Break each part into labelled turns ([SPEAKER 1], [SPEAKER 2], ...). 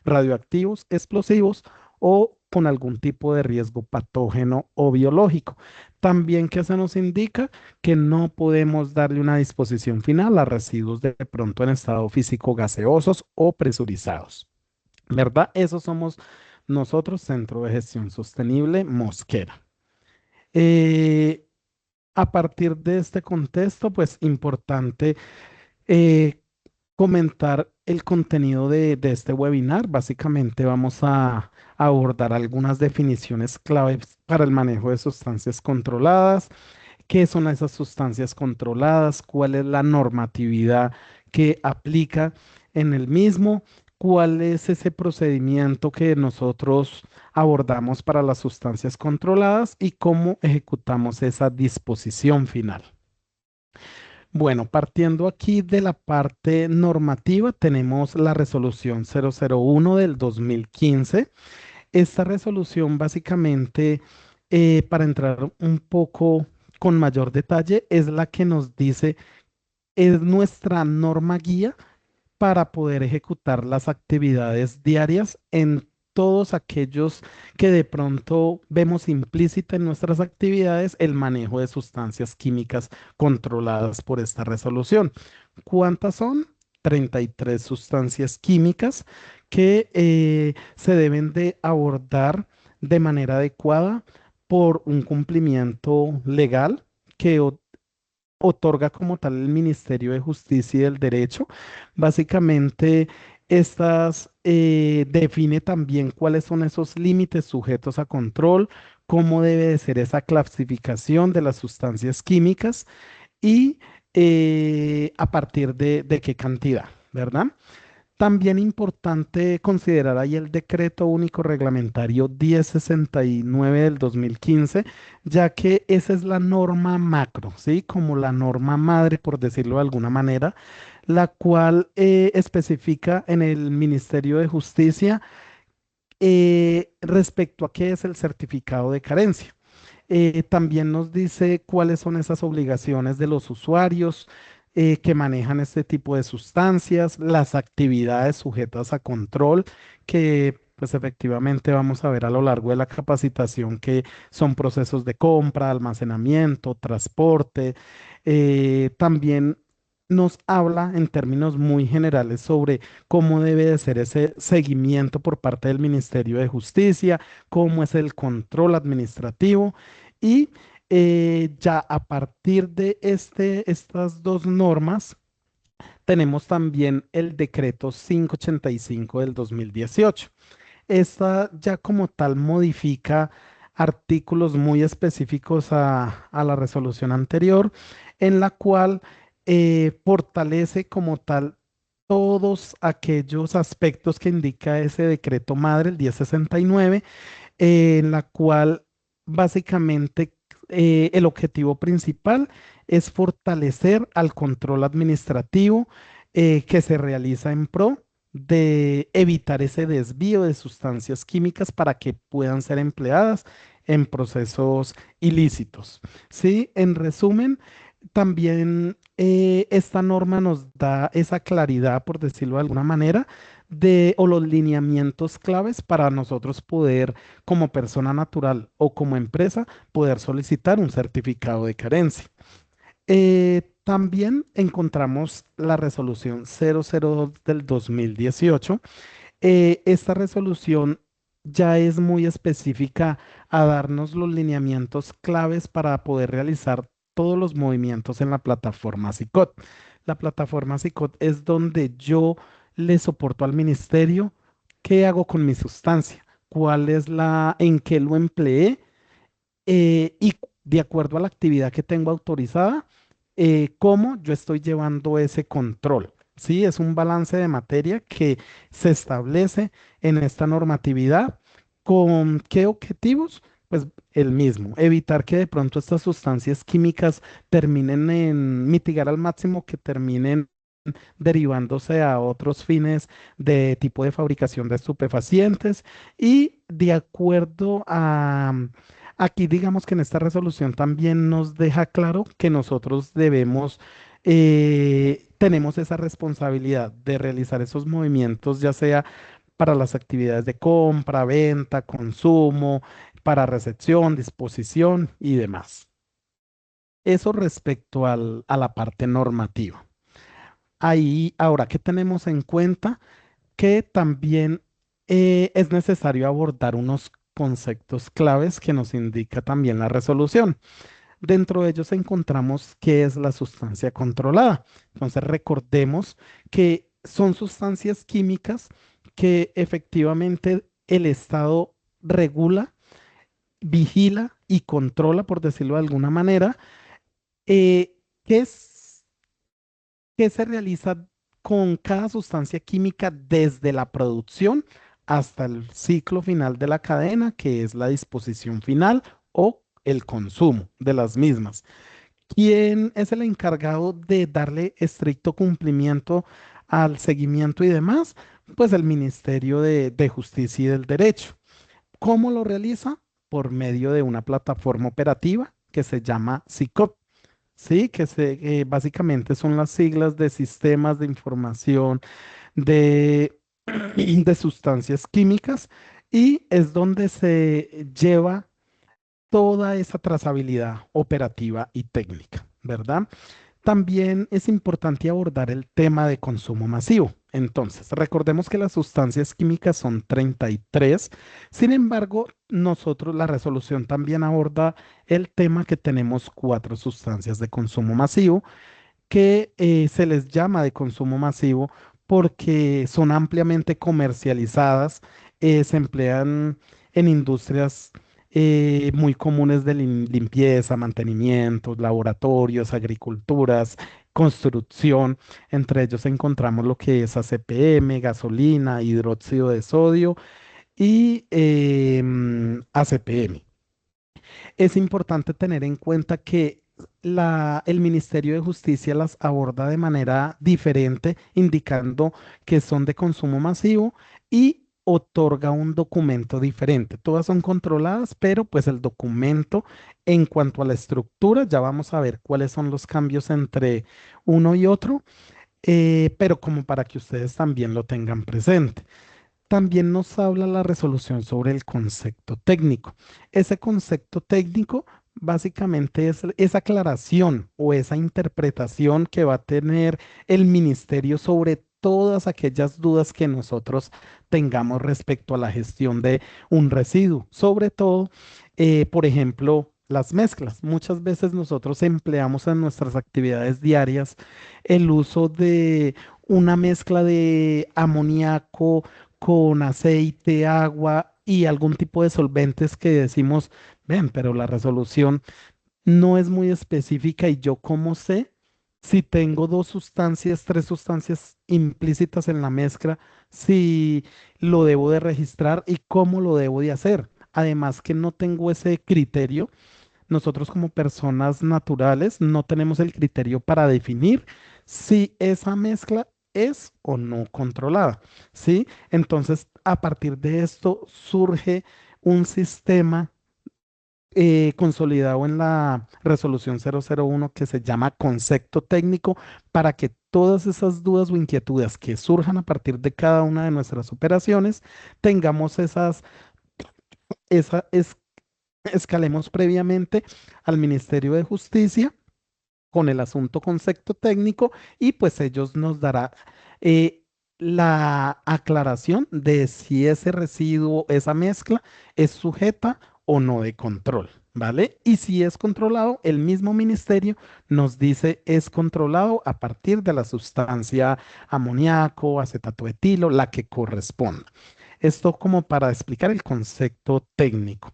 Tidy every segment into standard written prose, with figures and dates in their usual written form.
[SPEAKER 1] radioactivos, explosivos o con algún tipo de riesgo patógeno o biológico. También que se nos indica que no podemos darle una disposición final a residuos de pronto en estado físico gaseosos o presurizados, ¿verdad? Esos somos nosotros, Centro de Gestión Sostenible Mosquera. Eh, a partir de este contexto, pues importante eh, comentar el contenido de este webinar. Básicamente vamos a abordar algunas definiciones claves para el manejo de sustancias controladas. ¿Qué son esas sustancias controladas? ¿Cuál es la normatividad que aplica en el mismo? ¿Cuál es ese procedimiento que nosotros abordamos para las sustancias controladas y cómo ejecutamos esa disposición final? Bueno, partiendo aquí de la parte normativa, tenemos la resolución 001 del 2015. Esta resolución básicamente, para entrar un poco con mayor detalle, es la que nos dice, es nuestra norma guía para poder ejecutar las actividades diarias en todos aquellos que de pronto vemos implícita en nuestras actividades el manejo de sustancias químicas controladas por esta resolución. ¿Cuántas son? 33 sustancias químicas que se deben de abordar de manera adecuada por un cumplimiento legal que otorga como tal el Ministerio de Justicia y del Derecho. Básicamente, estas define también cuáles son esos límites sujetos a control, cómo debe de ser esa clasificación de las sustancias químicas y a partir de qué cantidad, ¿verdad? También importante considerar ahí el decreto único reglamentario 1069 del 2015, ya que esa es la norma macro, ¿sí? Como la norma madre, por decirlo de alguna manera, la cual especifica en el Ministerio de Justicia respecto a qué es el certificado de carencia. También nos dice cuáles son esas obligaciones de los usuarios que manejan este tipo de sustancias, las actividades sujetas a control, que pues efectivamente vamos a ver a lo largo de la capacitación que son procesos de compra, almacenamiento, transporte. También nos habla en términos muy generales sobre cómo debe de ser ese seguimiento por parte del Ministerio de Justicia, cómo es el control administrativo y ya a partir de estas dos normas, tenemos también el decreto 585 del 2018. Esta ya como tal modifica artículos muy específicos a la resolución anterior, en la cual fortalece como tal todos aquellos aspectos que indica ese decreto madre, el 1069, en la cual básicamente el objetivo principal es fortalecer al control administrativo que se realiza en pro de evitar ese desvío de sustancias químicas para que puedan ser empleadas en procesos ilícitos. Sí, en resumen, también esta norma nos da esa claridad, por decirlo de alguna manera, de o los lineamientos claves para nosotros poder, como persona natural o como empresa, poder solicitar un certificado de carencia. También encontramos la resolución 002 del 2018. Esta resolución ya es muy específica a darnos los lineamientos claves para poder realizar todos los movimientos en la plataforma SICOT. La plataforma SICOT es donde yo le soporto al ministerio qué hago con mi sustancia, cuál es en qué lo empleé y de acuerdo a la actividad que tengo autorizada, cómo yo estoy llevando ese control. Sí, es un balance de materia que se establece en esta normatividad. ¿Con qué objetivos? Pues el mismo, evitar que de pronto estas sustancias químicas terminen en mitigar al máximo que terminen derivándose a otros fines de tipo de fabricación de estupefacientes y de acuerdo a... Aquí digamos que en esta resolución también nos deja claro que nosotros debemos, tenemos esa responsabilidad de realizar esos movimientos, ya sea para las actividades de compra, venta, consumo, para recepción, disposición y demás. Eso respecto a la parte normativa. Ahí, ahora que tenemos en cuenta que también es necesario abordar unos conceptos claves que nos indica también la resolución. Dentro de ellos encontramos qué es la sustancia controlada. Entonces, recordemos que son sustancias químicas que efectivamente el Estado regula, vigila y controla, por decirlo de alguna manera, eh, qué es que se realiza con cada sustancia química desde la producción hasta el ciclo final de la cadena, que es la disposición final o el consumo de las mismas. ¿Quién es el encargado de darle estricto cumplimiento al seguimiento y demás? Pues el Ministerio de Justicia y del Derecho. ¿Cómo lo realiza? Por medio de una plataforma operativa que se llama SICOP. Sí, básicamente son las siglas de sistemas de información de, de sustancias químicas y es donde se lleva toda esa trazabilidad operativa y técnica, ¿verdad? También es importante abordar el tema de consumo masivo. Entonces, recordemos que las sustancias químicas son 33. Sin embargo, nosotros, la resolución también aborda el tema que tenemos cuatro sustancias de consumo masivo que se les llama de consumo masivo porque son ampliamente comercializadas, se emplean en industrias muy comunes de limpieza, mantenimiento, laboratorios, agriculturas, construcción. Entre ellos encontramos lo que es ACPM, gasolina, hidróxido de sodio y ACPM. Es importante tener en cuenta que el Ministerio de Justicia las aborda de manera diferente, indicando que son de consumo masivo y otorga un documento diferente. Todas son controladas, pero pues el documento en cuanto a la estructura, ya vamos a ver cuáles son los cambios entre uno y otro, pero como para que ustedes también lo tengan presente. También nos habla la resolución sobre el concepto técnico. Ese concepto técnico básicamente es esa aclaración o esa interpretación que va a tener el ministerio sobre todas aquellas dudas que nosotros tengamos respecto a la gestión de un residuo. Sobre todo, por ejemplo, las mezclas. Muchas veces nosotros empleamos en nuestras actividades diarias el uso de una mezcla de amoníaco con aceite, agua y algún tipo de solventes que decimos, ven, pero la resolución no es muy específica y yo cómo sé si tengo dos sustancias, tres sustancias implícitas en la mezcla, si lo debo de registrar y cómo lo debo de hacer. Además que no tengo ese criterio, nosotros como personas naturales no tenemos el criterio para definir si esa mezcla es o no controlada, ¿sí? Entonces, a partir de esto surge un sistema consolidado en la resolución 001 que se llama concepto técnico para que todas esas dudas o inquietudes que surjan a partir de cada una de nuestras operaciones, tengamos esa, escalemos previamente al Ministerio de Justicia con el asunto concepto técnico y pues ellos nos dará eh, la aclaración de si ese residuo, esa mezcla es sujeta o no de control, ¿vale? Y si es controlado, el mismo ministerio nos dice es controlado a partir de la sustancia amoníaco, acetato de etilo, la que corresponda. Esto como para explicar el concepto técnico.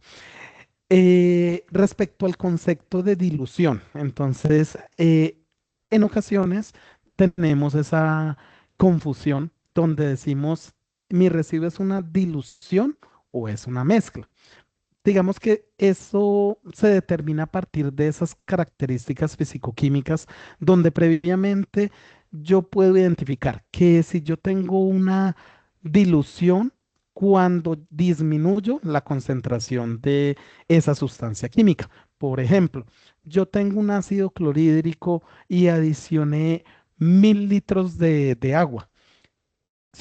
[SPEAKER 1] Respecto al concepto de dilución, entonces, en ocasiones tenemos esa confusión donde decimos, mi residuo es una dilución o es una mezcla. Digamos que eso se determina a partir de esas características fisicoquímicas donde previamente yo puedo identificar que si yo tengo una dilución, cuando disminuyo la concentración de esa sustancia química. Por ejemplo, yo tengo un ácido clorhídrico y adicioné 1000 litros de agua.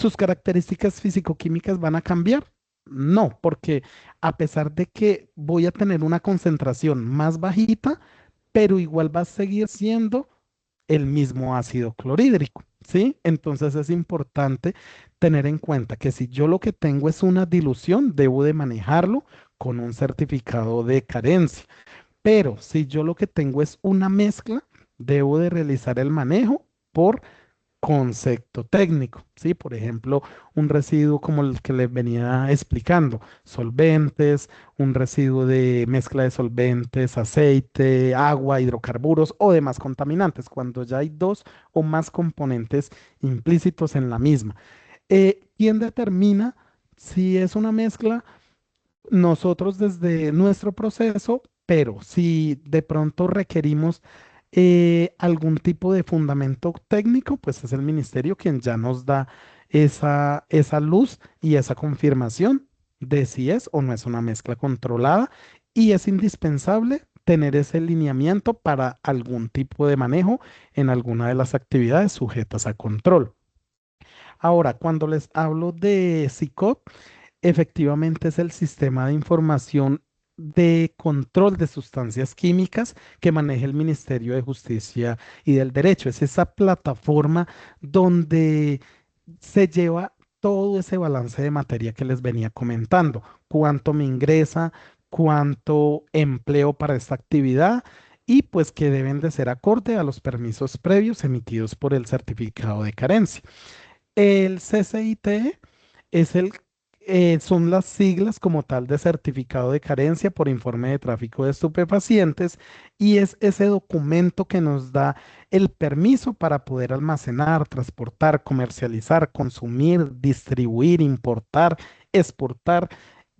[SPEAKER 1] ¿Sus características físico-químicas van a cambiar? No, porque a pesar de que voy a tener una concentración más bajita, pero igual va a seguir siendo el mismo ácido clorhídrico, ¿sí? Entonces es importante tener en cuenta que si yo lo que tengo es una dilución, debo de manejarlo con un certificado de carencia. Pero si yo lo que tengo es una mezcla, debo de realizar el manejo por concepto técnico, ¿sí? Por ejemplo, un residuo como el que les venía explicando, solventes, un residuo de mezcla de solventes, aceite, agua, hidrocarburos o demás contaminantes, cuando ya hay dos o más componentes implícitos en la misma. ¿Quién determina si es una mezcla? Nosotros desde nuestro proceso, pero si de pronto requerimos algún tipo de fundamento técnico, pues es el ministerio quien ya nos da esa luz y esa confirmación de si es o no es una mezcla controlada y es indispensable tener ese lineamiento para algún tipo de manejo en alguna de las actividades sujetas a control. Ahora, cuando les hablo de SICOP, efectivamente es el sistema de información de control de sustancias químicas que maneja el Ministerio de Justicia y del Derecho. Es esa plataforma donde se lleva todo ese balance de materia que les venía comentando. Cuánto me ingresa, cuánto empleo para esta actividad y pues que deben de ser acorde a los permisos previos emitidos por el certificado de carencia. El CCIT es son las siglas como tal de certificado de carencia por informe de tráfico de estupefacientes y es ese documento que nos da el permiso para poder almacenar, transportar, comercializar, consumir, distribuir, importar, exportar.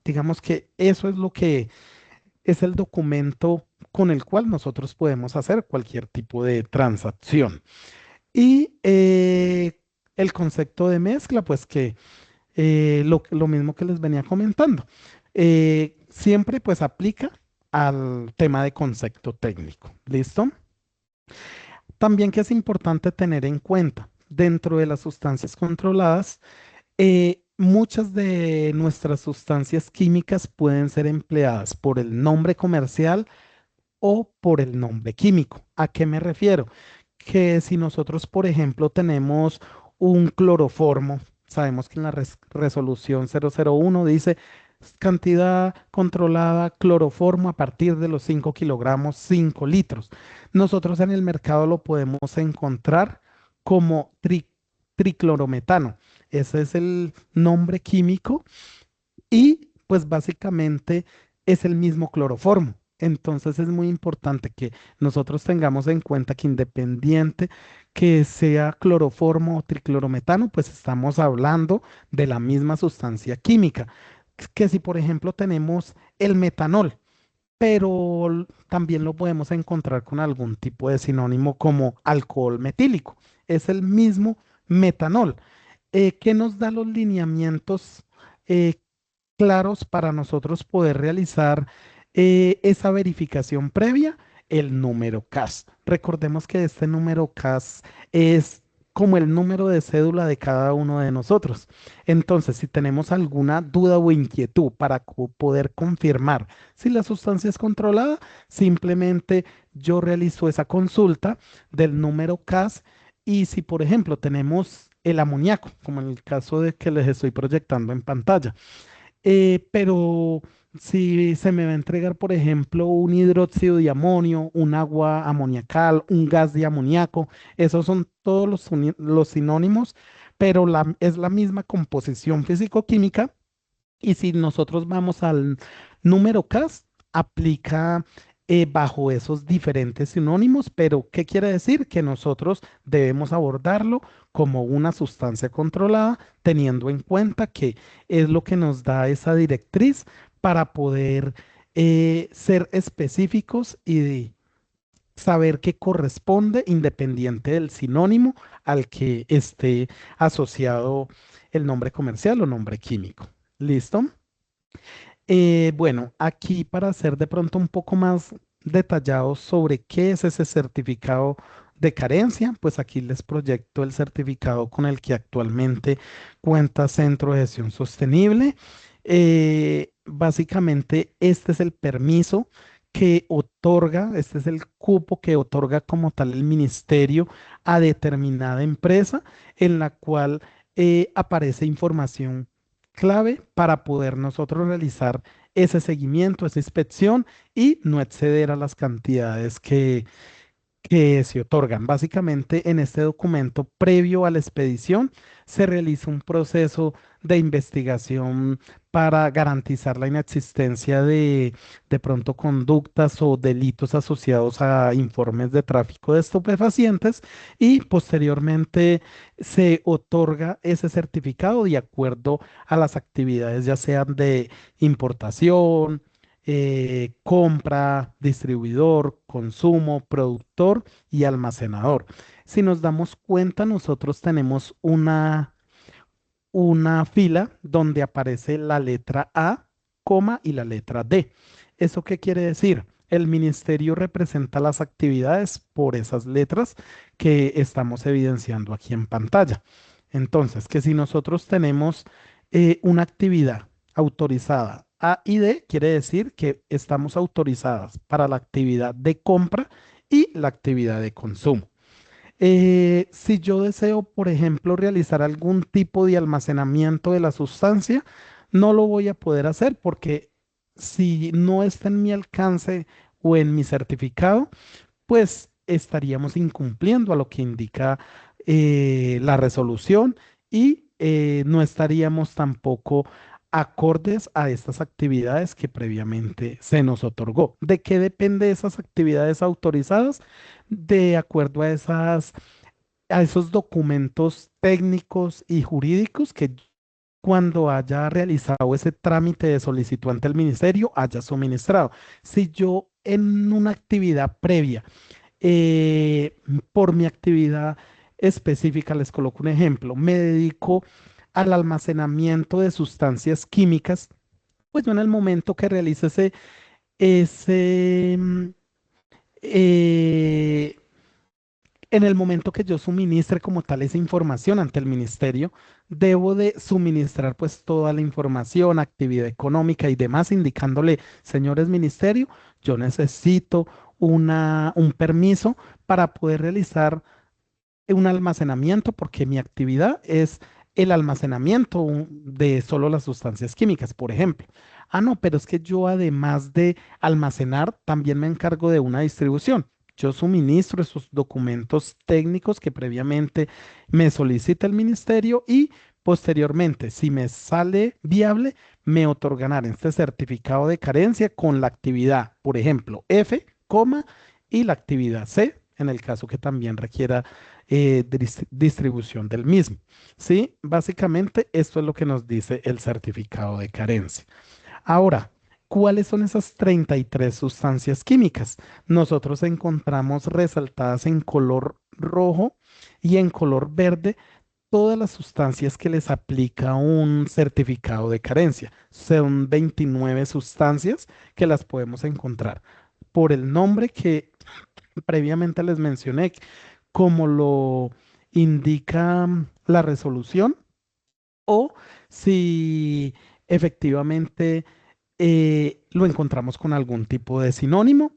[SPEAKER 1] Digamos que eso es lo que es el documento con el cual nosotros podemos hacer cualquier tipo de transacción. Y el concepto de mezcla, pues que lo mismo que les venía comentando, siempre pues aplica al tema de concepto técnico. ¿Listo? También que es importante tener en cuenta, dentro de las sustancias controladas, muchas de nuestras sustancias químicas pueden ser empleadas por el nombre comercial o por el nombre químico. ¿A qué me refiero? Que si nosotros, por ejemplo, tenemos un cloroformo, sabemos que en la resolución 001 dice cantidad controlada cloroformo a partir de los 5 kilogramos, 5 litros. Nosotros en el mercado lo podemos encontrar como triclorometano. Ese es el nombre químico y pues básicamente es el mismo cloroformo. Entonces es muy importante que nosotros tengamos en cuenta que independiente que sea cloroformo o triclorometano, pues estamos hablando de la misma sustancia química. Que si por ejemplo tenemos el metanol, pero también lo podemos encontrar con algún tipo de sinónimo como alcohol metílico. Es el mismo metanol. ¿Qué nos da los lineamientos claros para nosotros poder realizar esa verificación previa? El número CAS. Recordemos que este número CAS es como el número de cédula de cada uno de nosotros. Entonces, si tenemos alguna duda o inquietud para poder confirmar si la sustancia es controlada, simplemente yo realizo esa consulta del número CAS y si, por ejemplo, tenemos el amoníaco, como en el caso de que les estoy proyectando en pantalla, pero si se me va a entregar, por ejemplo, un hidróxido de amonio, un agua amoniacal, un gas de amoníaco, esos son todos los sinónimos, pero es la misma composición físico-química. Y si nosotros vamos al número CAS, aplica bajo esos diferentes sinónimos, pero ¿qué quiere decir? Que nosotros debemos abordarlo como una sustancia controlada, teniendo en cuenta que es lo que nos da esa directriz para poder ser específicos y saber qué corresponde independiente del sinónimo al que esté asociado el nombre comercial o nombre químico. ¿Listo? Bueno, aquí para ser de pronto un poco más detallados sobre qué es ese certificado de carencia, pues aquí les proyecto el certificado con el que actualmente cuenta Centro de Gestión Sostenible. Básicamente, este es el permiso que otorga, este es el cupo que otorga como tal el ministerio a determinada empresa en la cual aparece información clave para poder nosotros realizar ese seguimiento, esa inspección y no exceder a las cantidades que se otorgan. Básicamente, en este documento, previo a la expedición, se realiza un proceso de investigación para garantizar la inexistencia de pronto conductas o delitos asociados a informes de tráfico de estupefacientes y posteriormente se otorga ese certificado de acuerdo a las actividades, ya sean de importación, compra, distribuidor, consumo, productor y almacenador. Si nos damos cuenta, nosotros tenemos una fila donde aparece la letra A, coma y la letra D. ¿Eso qué quiere decir? El ministerio representa las actividades por esas letras que estamos evidenciando aquí en pantalla. Entonces, que si nosotros tenemos una actividad autorizada A y D, quiere decir que estamos autorizadas para la actividad de compra y la actividad de consumo. Si yo deseo, por ejemplo, realizar algún tipo de almacenamiento de la sustancia, no lo voy a poder hacer porque si no está en mi alcance o en mi certificado, pues estaríamos incumpliendo a lo que indica la resolución y no estaríamos tampoco acordes a estas actividades que previamente se nos otorgó. ¿De qué depende esas actividades autorizadas? De acuerdo a esos documentos técnicos y jurídicos que cuando haya realizado ese trámite de solicitud ante el ministerio haya suministrado. Si yo en una actividad previa, eh, por mi actividad específica, les coloco un ejemplo, me dedico al almacenamiento de sustancias químicas, pues yo en el momento que realice ese, eh, en el momento que yo suministre como tal esa información ante el ministerio, debo de suministrar pues toda la información, actividad económica y demás, indicándole, señores ministerio, yo necesito un permiso para poder realizar un almacenamiento porque mi actividad es el almacenamiento de solo las sustancias químicas, por ejemplo. Ah, no, pero es que yo además de almacenar, también me encargo de una distribución. Yo suministro esos documentos técnicos que previamente me solicita el ministerio y posteriormente, si me sale viable, me otorgarán este certificado de carencia con la actividad, por ejemplo, F, coma, y la actividad C, en el caso que también requiera distribución del mismo. ¿Sí? Básicamente esto es lo que nos dice el certificado de carencia. Ahora, ¿cuáles son esas 33 sustancias químicas? Nosotros encontramos resaltadas en color rojo y en color verde todas las sustancias que les aplica un certificado de carencia. Son 29 sustancias que las podemos encontrar por el nombre que previamente les mencioné, como lo indica la resolución, o si efectivamente lo encontramos con algún tipo de sinónimo.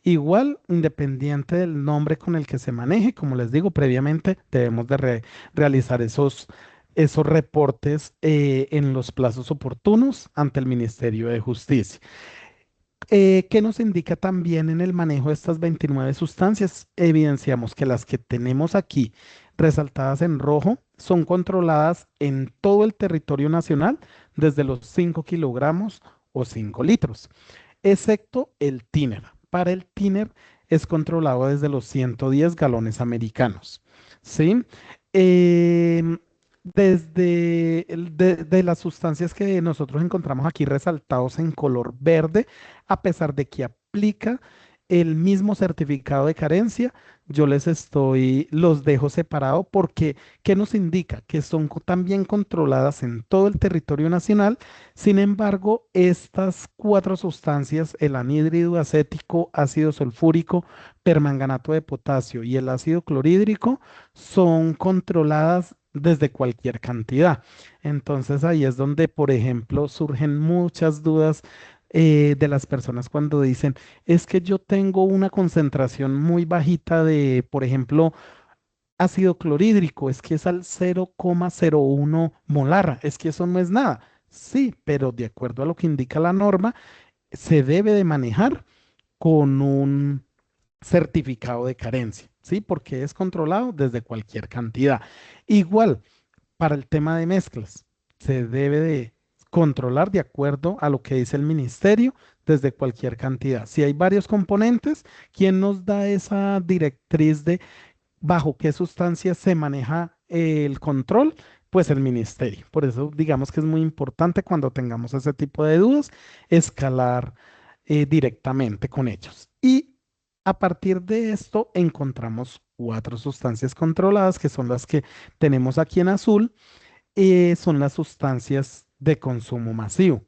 [SPEAKER 1] Igual, independiente del nombre con el que se maneje, como les digo, previamente debemos de realizar esos reportes en los plazos oportunos ante el Ministerio de Justicia. ¿Qué nos indica también en el manejo de estas 29 sustancias? Evidenciamos que las que tenemos aquí resaltadas en rojo son controladas en todo el territorio nacional desde los 5 kilogramos o 5 litros, excepto el tiner. Para el tiner es controlado desde los 110 galones americanos. ¿Sí? Em, de las sustancias que nosotros encontramos aquí resaltados en color verde, a pesar de que aplica el mismo certificado de carencia, los dejo separado porque, ¿qué nos indica? Que son también controladas en todo el territorio nacional. Sin embargo, estas cuatro sustancias, el anhídrido acético, ácido sulfúrico, permanganato de potasio y el ácido clorhídrico, son controladas desde cualquier cantidad. Entonces ahí es donde, por ejemplo, surgen muchas dudas de las personas cuando dicen, es que yo tengo una concentración muy bajita de, por ejemplo, ácido clorhídrico, es que es al 0,01 molar, es que eso no es nada. Sí, pero de acuerdo a lo que indica la norma, se debe de manejar con un certificado de carencia, ¿sí? Porque es controlado desde cualquier cantidad. Igual, para el tema de mezclas, se debe de controlar de acuerdo a lo que dice el ministerio desde cualquier cantidad. Si hay varios componentes, ¿quién nos da esa directriz de bajo qué sustancias se maneja el control? Pues el ministerio. Por eso digamos que es muy importante cuando tengamos ese tipo de dudas, escalar directamente con ellos. Y a partir de esto encontramos cuatro sustancias controladas, que son las que tenemos aquí en azul, son las sustancias de consumo masivo.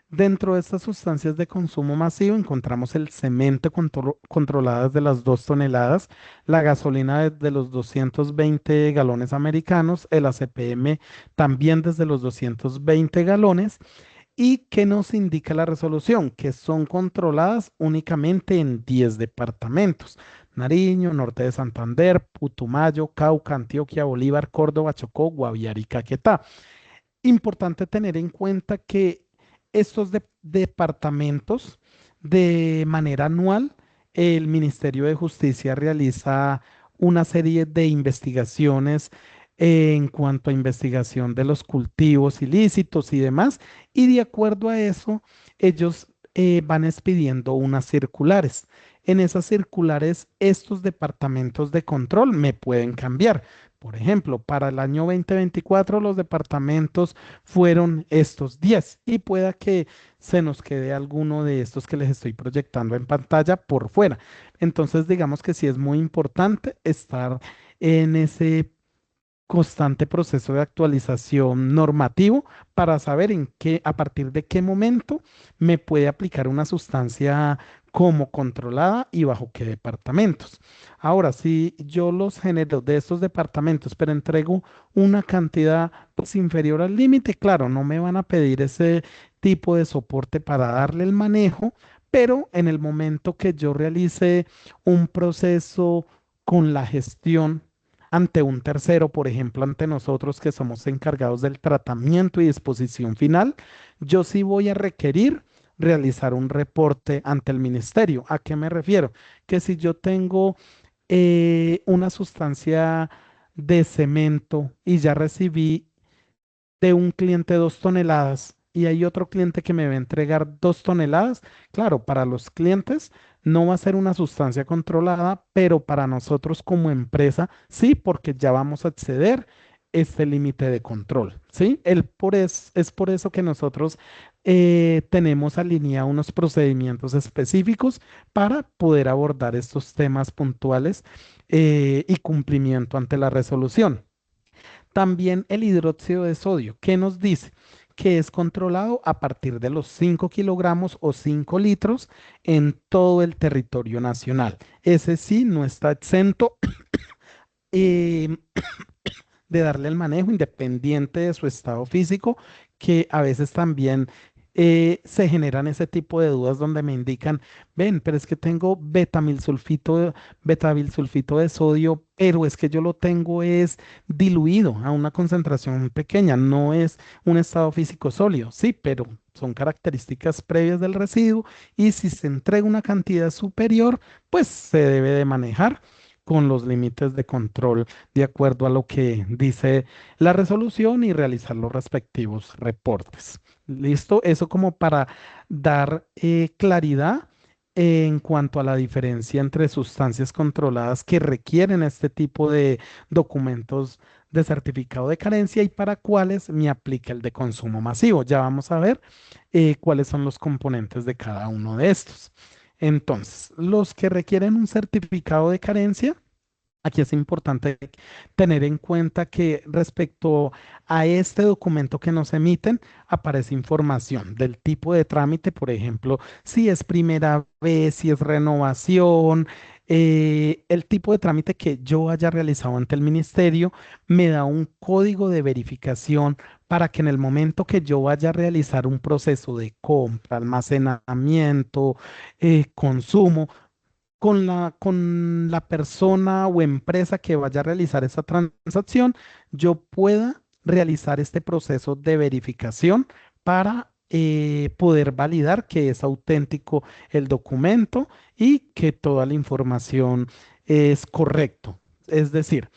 [SPEAKER 1] Dentro de estas sustancias de consumo masivo encontramos el cemento controladas de las 2 toneladas, la gasolina de los 220 galones americanos, el ACPM también desde los 220 galones. ¿Y qué nos indica la resolución? Que son controladas únicamente en 10 departamentos: Nariño, Norte de Santander, Putumayo, Cauca, Antioquia, Bolívar, Córdoba, Chocó, Guaviare y Caquetá. Importante tener en cuenta que estos departamentos, de manera anual, el Ministerio de Justicia realiza una serie de investigaciones en cuanto a investigación de los cultivos ilícitos y demás, y de acuerdo a eso, ellos van expidiendo unas circulares. En esas circulares, estos departamentos de control me pueden cambiar. Por ejemplo, para el año 2024 los departamentos fueron estos 10 y pueda que se nos quede alguno de estos que les estoy proyectando en pantalla por fuera. Entonces, digamos que sí es muy importante estar en ese constante proceso de actualización normativo para saber en qué, a partir de qué momento me puede aplicar una sustancia como controlada y bajo qué departamentos. Ahora, si yo los genero de estos departamentos, pero entrego una cantidad pues, inferior al límite, claro, no me van a pedir ese tipo de soporte para darle el manejo, pero en el momento que yo realice un proceso con la gestión ante un tercero, por ejemplo, ante nosotros que somos encargados del tratamiento y disposición final, yo sí voy a requerir realizar un reporte ante el ministerio. ¿A qué me refiero? Que si yo tengo una sustancia de cemento y ya recibí de un cliente 2 toneladas y hay otro cliente que me va a entregar 2 toneladas, claro, para los clientes no va a ser una sustancia controlada, pero para nosotros como empresa sí, porque ya vamos a exceder este límite de control, ¿sí? Es por eso que nosotros tenemos alineados unos procedimientos específicos para poder abordar estos temas puntuales y cumplimiento ante la resolución. También el hidróxido de sodio, ¿qué nos dice? Que es controlado a partir de los 5 kilogramos o 5 litros en todo el territorio nacional. Ese sí no está exento eh, de darle el manejo independiente de su estado físico, que a veces también se generan ese tipo de dudas donde me indican, ven, pero es que tengo betabilsulfito de sodio, pero es que yo lo tengo es diluido a una concentración pequeña, no es un estado físico sólido, sí, pero son características previas del residuo y si se entrega una cantidad superior, pues se debe de manejar con los límites de control de acuerdo a lo que dice la resolución y realizar los respectivos reportes. ¿Listo? Eso como para dar claridad en cuanto a la diferencia entre sustancias controladas que requieren este tipo de documentos de certificado de carencia y para cuáles me aplica el de consumo masivo. Ya vamos a ver cuáles son los componentes de cada uno de estos. Entonces, los que requieren un certificado de carencia Aquí es importante tener en cuenta que respecto a este documento que nos emiten, aparece información del tipo de trámite, por ejemplo, si es primera vez, si es renovación, el tipo de trámite que yo haya realizado ante el ministerio me da un código de verificación para que en el momento que yo vaya a realizar un proceso de compra, almacenamiento, consumo, con la persona o empresa que vaya a realizar esa transacción, yo pueda realizar este proceso de verificación para poder validar que es auténtico el documento y que toda la información es correcto. Es decir,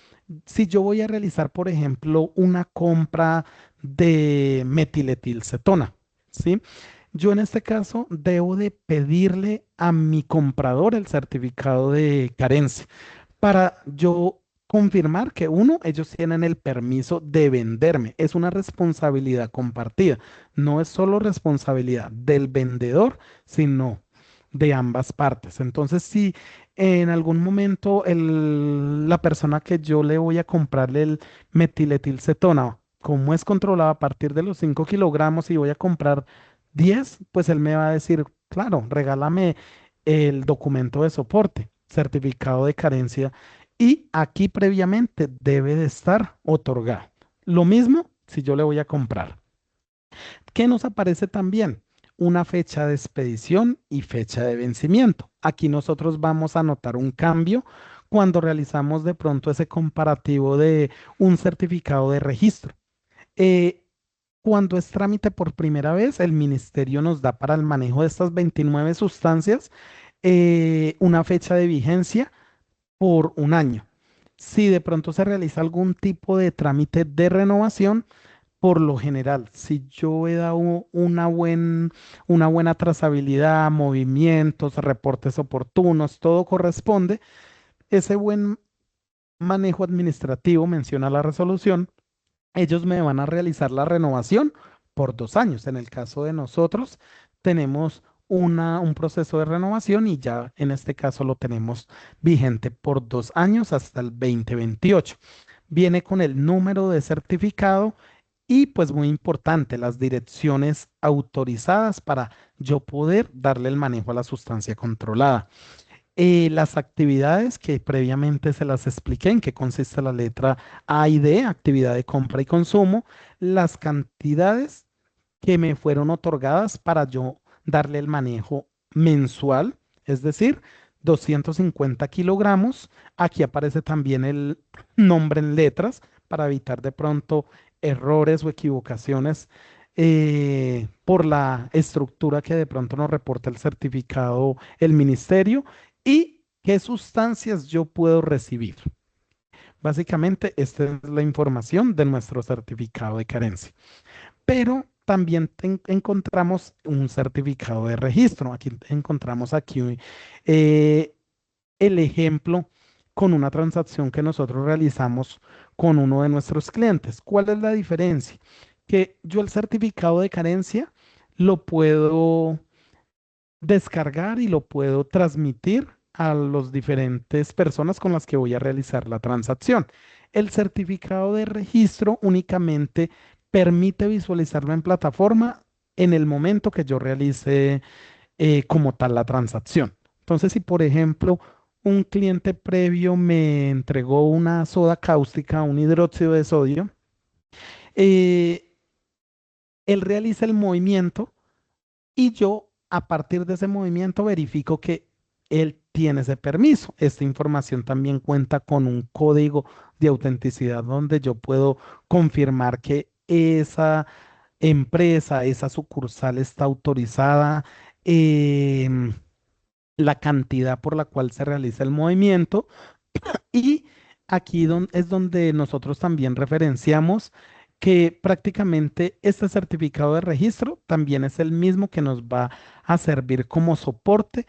[SPEAKER 1] si yo voy a realizar, por ejemplo, una compra de metiletilcetona, ¿sí? Yo en este caso debo de pedirle a mi comprador el certificado de carencia para yo confirmar que uno, ellos tienen el permiso de venderme. Es una responsabilidad compartida. No es solo responsabilidad del vendedor, sino de ambas partes. Entonces, si en algún momento la persona que yo le voy a comprarle el metiletilcetona, como es controlado a partir de los 5 kilogramos y voy a comprar 10, pues él me va a decir, claro, regálame el documento de soporte, certificado de carencia, y aquí previamente debe de estar otorgado. Lo mismo si yo le voy a comprar. ¿Qué nos aparece también? Una fecha de expedición y fecha de vencimiento. Aquí nosotros vamos a notar un cambio cuando realizamos de pronto ese comparativo de un certificado de registro. Eh, Cuando es trámite por primera vez, el ministerio nos da para el manejo de estas 29 sustancias una fecha de vigencia por un año. Si de pronto se realiza algún tipo de trámite de renovación, por lo general, si yo he dado una buena trazabilidad, movimientos, reportes oportunos, todo corresponde, ese buen manejo administrativo, menciona la resolución, ellos me van a realizar la renovación por 2 años. En el caso de nosotros, tenemos un proceso de renovación y ya en este caso lo tenemos vigente por 2 años hasta el 2028. Viene con el número de certificado y pues muy importante, las direcciones autorizadas para yo poder darle el manejo a la sustancia controlada. Las actividades que previamente se las expliqué, en qué consiste la letra A y D, actividad de compra y consumo, las cantidades que me fueron otorgadas para yo darle el manejo mensual, es decir, 250 kilogramos. Aquí aparece también el nombre en letras para evitar de pronto errores o equivocaciones por la estructura que de pronto nos reporta el certificado el ministerio y qué sustancias yo puedo recibir. Básicamente, esta es la información de nuestro certificado de carencia. Pero también encontramos un certificado de registro. Aquí encontramos aquí eh, el ejemplo con una transacción que nosotros realizamos con uno de nuestros clientes. ¿Cuál es la diferencia? Que yo el certificado de carencia lo puedo descargar y lo puedo transmitir a las diferentes personas con las que voy a realizar la transacción. El certificado de registro únicamente permite visualizarlo en plataforma en el momento que yo realice como tal la transacción. Entonces, si por ejemplo un cliente previo me entregó una soda cáustica, un hidróxido de sodio, eh, él realiza el movimiento y yo, a partir de ese movimiento, verifico que él tiene ese permiso. Esta información también cuenta con un código de autenticidad donde yo puedo confirmar que esa empresa, esa sucursal está autorizada, em, la cantidad por la cual se realiza el movimiento y aquí es donde nosotros también referenciamos que prácticamente este certificado de registro también es el mismo que nos va a servir como soporte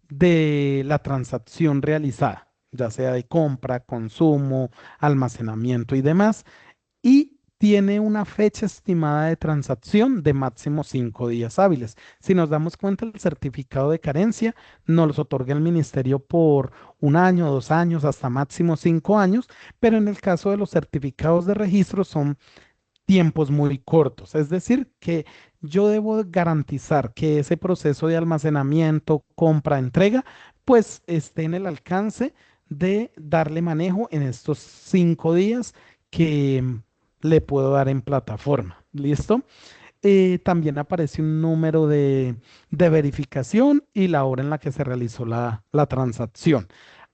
[SPEAKER 1] de la transacción realizada, ya sea de compra, consumo, almacenamiento y demás. Y tiene una fecha estimada de transacción de máximo 5 días hábiles. Si nos damos cuenta, el certificado de carencia nos los otorga el ministerio por 1 año, 2 años, hasta máximo 5 años, pero en el caso de los certificados de registro son tiempos muy cortos. Es decir, que yo debo garantizar que ese proceso de almacenamiento, compra, entrega, pues esté en el alcance de darle manejo en estos 5 días que le puedo dar en plataforma. ¿Listo? También aparece un número de verificación y la hora en la que se realizó la transacción.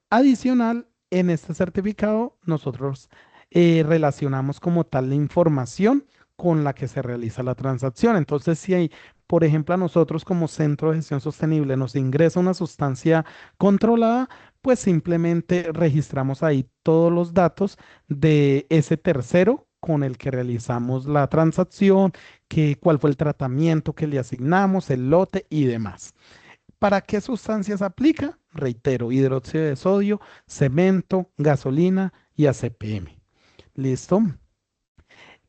[SPEAKER 1] Adicional, en este certificado, nosotros relacionamos como tal la información con la que se realiza la transacción. Entonces, si hay, por ejemplo, a nosotros como Centro de Gestión Sostenible nos ingresa una sustancia controlada, pues simplemente registramos ahí todos los datos de ese tercero con el que realizamos la transacción, cuál fue el tratamiento que le asignamos, el lote y demás. ¿Para qué sustancias aplica? Reitero, hidróxido de sodio, cemento, gasolina y ACPM. ¿Listo?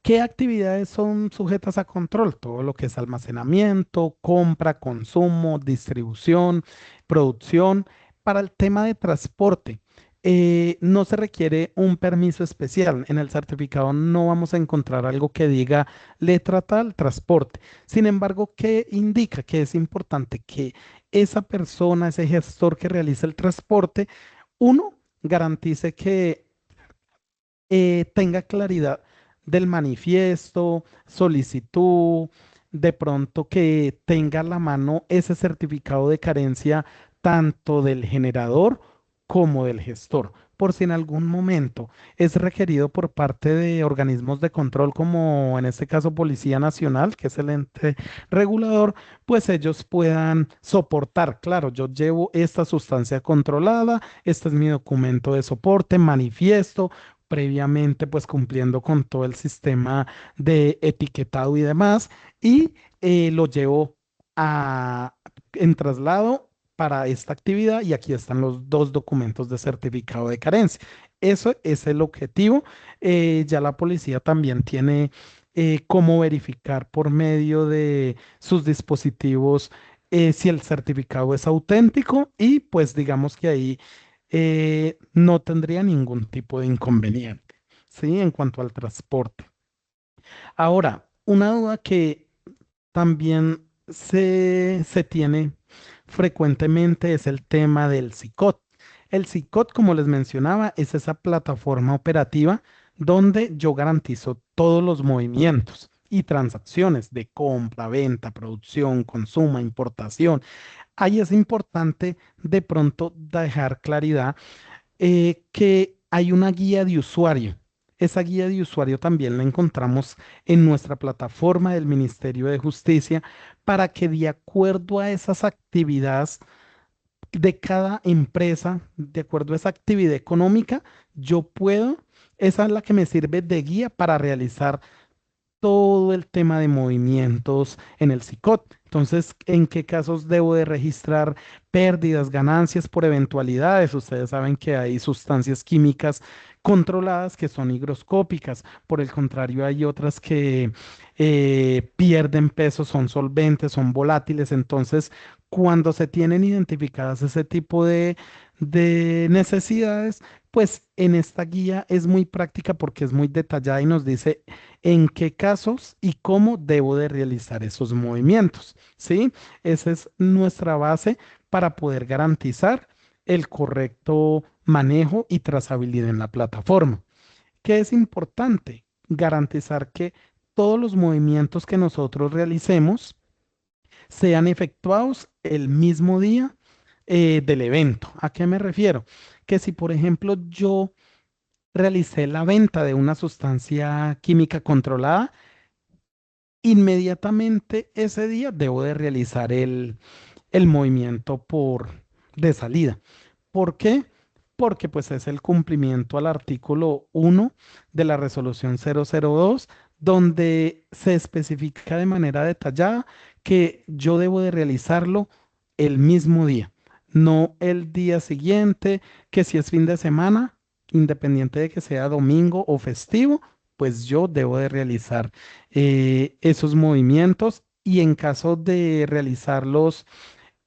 [SPEAKER 1] ¿Qué actividades son sujetas a control? Todo lo que es almacenamiento, compra, consumo, distribución, producción. Para el tema de transporte, no se requiere un permiso especial. En el certificado no vamos a encontrar algo que diga letra tal, transporte. Sin embargo, ¿qué indica? Que es importante que esa persona, ese gestor que realiza el transporte, uno, garantice que tenga claridad del manifiesto, solicitud, de pronto que tenga a la mano ese certificado de carencia tanto del generador como del gestor, por si en algún momento es requerido por parte de organismos de control, como en este caso Policía Nacional, que es el ente regulador, pues ellos puedan soportar, claro, yo llevo esta sustancia controlada, este es mi documento de soporte, manifiesto previamente pues cumpliendo con todo el sistema de etiquetado y demás, y lo llevo a, en traslado para esta actividad y aquí están los dos documentos de certificado de carencia. Eso es el objetivo. Ya la policía también tiene cómo verificar por medio de sus dispositivos si el certificado es auténtico y pues digamos que ahí no tendría ningún tipo de inconveniente, ¿sí? En cuanto al transporte. Ahora, una duda que también se tiene frecuentemente es el tema del SICOT. El SICOT, como les mencionaba, es esa plataforma operativa donde yo garantizo todos los movimientos y transacciones de compra, venta, producción, consumo, importación. Ahí es importante de pronto dejar claridad que hay una guía de usuario. Esa guía de usuario también la encontramos en nuestra plataforma del Ministerio de Justicia para que de acuerdo a esas actividades de cada empresa, de acuerdo a esa actividad económica, yo puedo, esa es la que me sirve de guía para realizar todo el tema de movimientos en el SICOT. Entonces, ¿en qué casos debo de registrar pérdidas, ganancias por eventualidades? Ustedes saben que hay sustancias químicas controladas que son higroscópicas. Por el contrario, hay otras que pierden peso, son solventes, son volátiles. Entonces, cuando se tienen identificadas ese tipo de necesidades, pues en esta guía es muy práctica porque es muy detallada y nos dice en qué casos y cómo debo de realizar esos movimientos, ¿sí? Esa es nuestra base para poder garantizar el correcto manejo y trazabilidad en la plataforma. ¿Qué es importante? Garantizar que todos los movimientos que nosotros realicemos sean efectuados el mismo día del evento. ¿A qué me refiero? Que si, por ejemplo, yo realicé la venta de una sustancia química controlada, inmediatamente ese día debo de realizar el movimiento de salida. ¿Por qué? Porque pues es el cumplimiento al artículo 1 de la resolución 002, donde se especifica de manera detallada que yo debo de realizarlo el mismo día, no el día siguiente, que si es fin de semana, independiente de que sea domingo o festivo, pues yo debo de realizar esos movimientos y en caso de realizarlos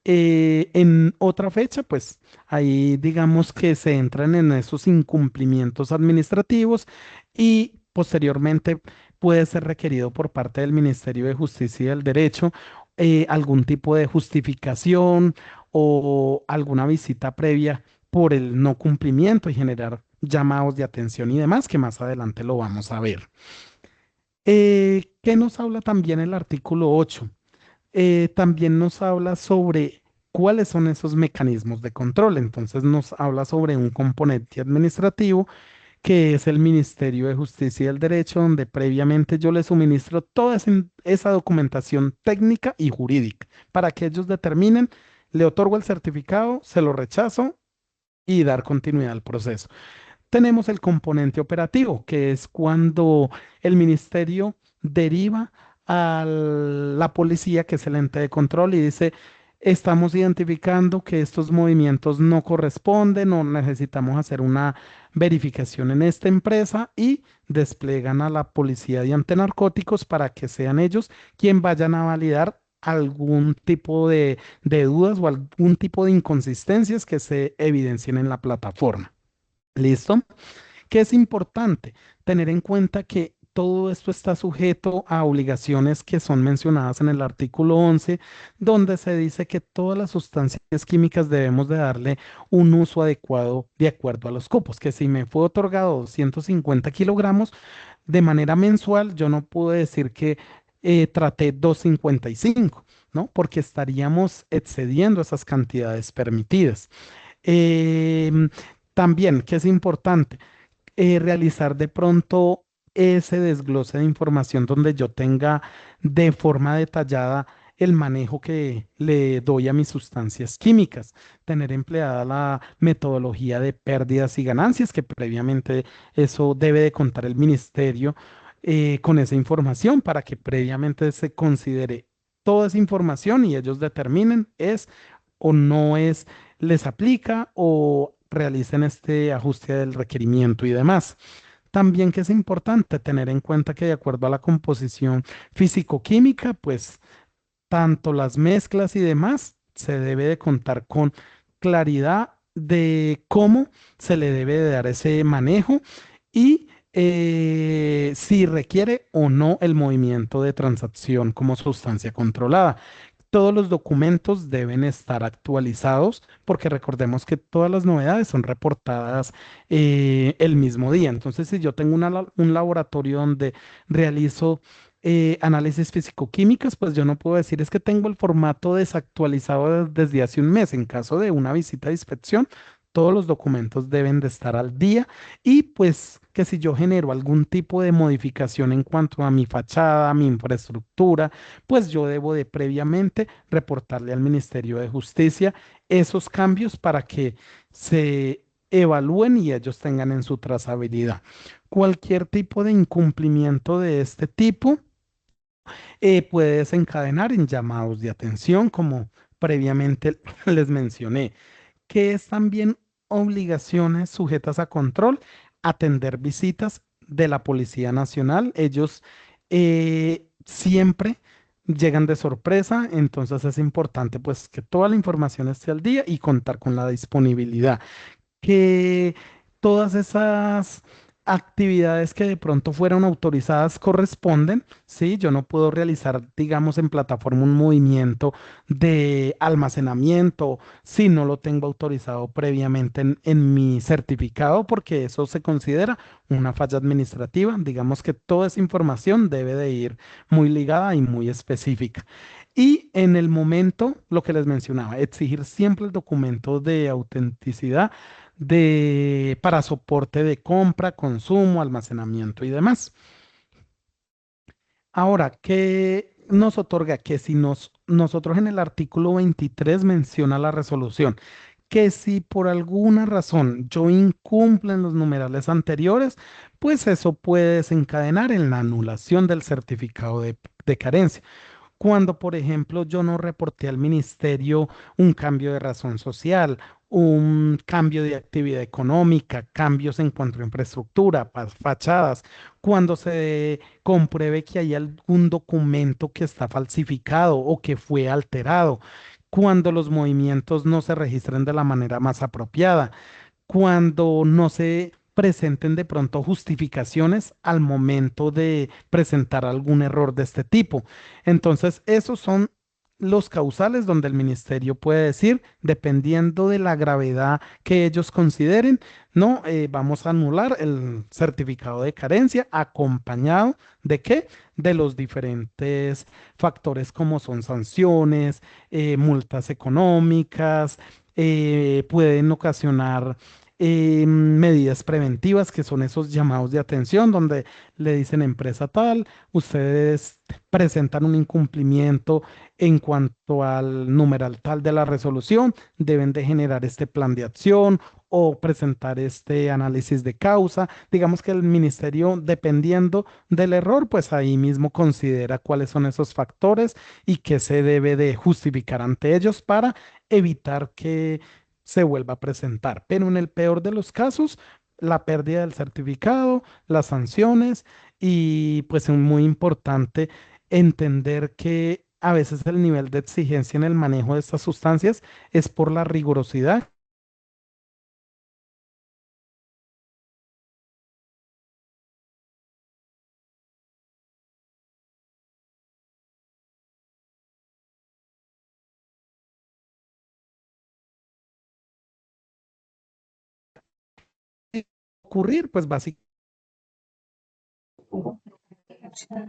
[SPEAKER 1] en otra fecha, pues ahí digamos que se entran en esos incumplimientos administrativos y posteriormente puede ser requerido por parte del Ministerio de Justicia y del Derecho algún tipo de justificación o alguna visita previa por el no cumplimiento y generar llamados de atención y demás, que más adelante lo vamos a ver. ¿Qué nos habla también el artículo 8? También nos habla sobre cuáles son esos mecanismos de control. Entonces nos habla sobre un componente administrativo que es el Ministerio de Justicia y del Derecho, donde previamente yo le suministro toda esa documentación técnica y jurídica para que ellos determinen, le otorgo el certificado, se lo rechazo y dar continuidad al proceso. Tenemos el componente operativo, que es cuando el ministerio deriva a la policía, que es el ente de control, y dice, estamos identificando que estos movimientos no corresponden o necesitamos hacer una verificación en esta empresa y desplegan a la policía de antinarcóticos para que sean ellos quien vayan a validar algún tipo de dudas o algún tipo de inconsistencias que se evidencien en la plataforma. ¿Listo? Que es importante tener en cuenta que todo esto está sujeto a obligaciones que son mencionadas en el artículo 11, donde se dice que todas las sustancias químicas debemos de darle un uso adecuado de acuerdo a los cupos, que si me fue otorgado 250 kilogramos de manera mensual, yo no puedo decir que traté 255, ¿no? Porque estaríamos excediendo esas cantidades permitidas. Em, También, que es importante, realizar de pronto ese desglose de información donde yo tenga de forma detallada el manejo que le doy a mis sustancias químicas, tener empleada la metodología de pérdidas y ganancias, que previamente eso debe de contar el ministerio con esa información para que previamente se considere toda esa información y ellos determinen es o no es, les aplica o realicen este ajuste del requerimiento y demás. También que es importante tener en cuenta que de acuerdo a la composición físico-química, pues tanto las mezclas y demás se debe de contar con claridad de cómo se le debe de dar ese manejo y si requiere o no el movimiento de transacción como sustancia controlada. Todos los documentos deben estar actualizados porque recordemos que todas las novedades son reportadas el mismo día. Entonces, si yo tengo un laboratorio donde realizo análisis físico-químicas, pues yo no puedo decir es que tengo el formato desactualizado desde hace un mes. En caso de una visita de inspección, todos los documentos deben de estar al día y pues que si yo genero algún tipo de modificación en cuanto a mi fachada, a mi infraestructura, pues yo debo de previamente reportarle al Ministerio de Justicia esos cambios para que se evalúen y ellos tengan en su trazabilidad. Cualquier tipo de incumplimiento de este tipo puede desencadenar en llamados de atención, como previamente les mencioné, que es también obligaciones sujetas a control, atender visitas de la Policía Nacional. Ellos siempre llegan de sorpresa, entonces es importante pues que toda la información esté al día y contar con la disponibilidad que todas esas actividades que de pronto fueron autorizadas corresponden, ¿sí? Yo no puedo realizar, digamos, en plataforma un movimiento de almacenamiento si no lo tengo autorizado previamente en mi certificado, porque eso se considera una falla administrativa. Digamos que toda esa información debe de ir muy ligada y muy específica. Y en el momento, lo que les mencionaba, exigir siempre el documento de autenticidad para soporte de compra, consumo, almacenamiento y demás. Ahora, ¿qué nos otorga? Que si nosotros en el artículo 23 menciona la resolución, que si por alguna razón yo incumplo en los numerales anteriores, pues eso puede desencadenar en la anulación del certificado de carencia. Cuando, por ejemplo, yo no reporté al ministerio un cambio de razón social un cambio de actividad económica, cambios en cuanto a infraestructura, fachadas, cuando se compruebe que hay algún documento que está falsificado o que fue alterado, cuando los movimientos no se registren de la manera más apropiada, cuando no se presenten de pronto justificaciones al momento de presentar algún error de este tipo. Entonces, esos son los causales donde el ministerio puede decir, dependiendo de la gravedad que ellos consideren, no, vamos a anular el certificado de carencia acompañado de qué? De los diferentes factores como son sanciones, multas económicas, pueden ocasionar medidas preventivas, que son esos llamados de atención, donde le dicen empresa tal, ustedes presentan un incumplimiento en cuanto al numeral tal de la resolución, deben de generar este plan de acción o presentar este análisis de causa. Digamos que el ministerio, dependiendo del error, pues ahí mismo considera cuáles son esos factores y qué se debe de justificar ante ellos para evitar que se vuelva a presentar. Pero en el peor de los casos, la pérdida del certificado, las sanciones y pues es muy importante entender que a veces el nivel de exigencia en el manejo de estas sustancias es por la rigurosidad. Ocurrir, pues básicamente,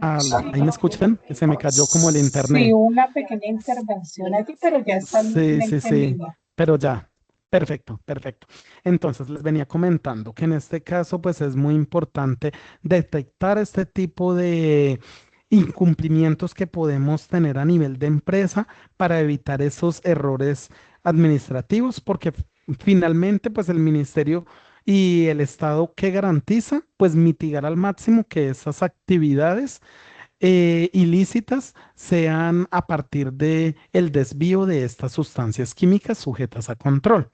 [SPEAKER 1] ahí me escuchan, se me cayó como el
[SPEAKER 2] Sí,
[SPEAKER 1] internet.
[SPEAKER 2] una pequeña intervención allí, pero ya está
[SPEAKER 1] Sí, sí,
[SPEAKER 2] nuevamente en
[SPEAKER 1] sí,
[SPEAKER 2] línea.
[SPEAKER 1] pero ya, perfecto, perfecto. Entonces les venía comentando que en este caso pues es muy importante detectar este tipo de incumplimientos que podemos tener a nivel de empresa para evitar esos errores administrativos, porque finalmente pues el ministerio y el Estado que garantiza pues mitigar al máximo que esas actividades ilícitas sean a partir de el desvío de estas sustancias químicas sujetas a control.